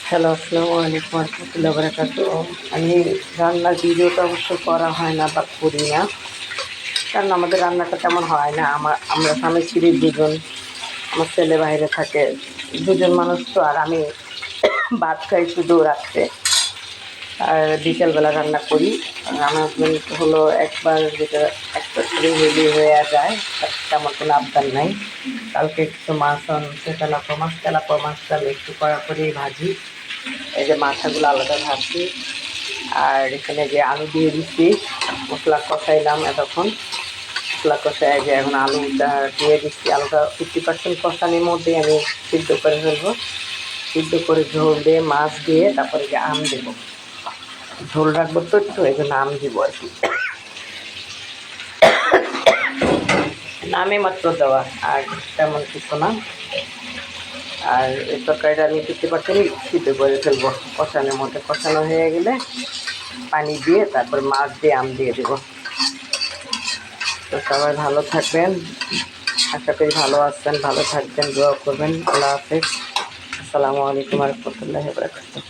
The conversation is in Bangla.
হ্যালো, আসসালামু আলাইকুম ওয়া রাহমাতুল্লাহি ওয়া বারাকাতুহু। আমি রান্নার ভিডিওটা অবশ্য করা হয় না বা করি না, কারণ আমাদের রান্নাটা তেমন হয় না। আমরা স্বামী স্ত্রী দুজন, আমার ছেলে বাইরে থাকে, দুজন মানুষ তো। আর আমি ভাত খাই শুধু রাত্রে, আর বিকেলবেলা রান্না করি। আর আমার হাজব্যান্ড হলো একবার, যেটা একটা করে হেভি হয়ে যায়, তার তেমন কোনো আবদার নাই। কালকে কিছু মাছ আনছে, তেলাপোয়া মাছটা আমি একটু কড়া করেই ভাজি। এই যে মাথাগুলো আলাদা ভাজছি, আর এখানে যে আলু দিয়ে দিচ্ছি, মশলা কষাইলাম এতক্ষণ। মশলা কষাই যে এখন আলুটা দিয়ে দিচ্ছি। আলুটা 50% কষানোর মধ্যে আমি সিদ্ধ করে ফেলবো। সিদ্ধ করে ঝোল দিয়ে মাছ দিয়ে তারপরে যে আম দেবো, ঝোল রাখবো তো একটু, এই জন্য আম দিব আর কি। নামে মাত্র দেওয়া, আর তেমন কিছু না। আর এই তরকারিটা আমি 50% সিদ্ধ করে ফেলবো কষানোর মধ্যে। কষানো হয়ে গেলে পানি দিয়ে তারপর মাছ দিয়ে আম দিয়ে দেবো। তো সবাই ভালো থাকবেন, আশা করি ভালো আছেন, ভালো থাকবেন, দোয়া করবেন। আল্লাহ হাফেজ। আসসালামু আলাইকুম ওয়া রাহমাতুল্লাহি ওয়া বারাকাতুহু।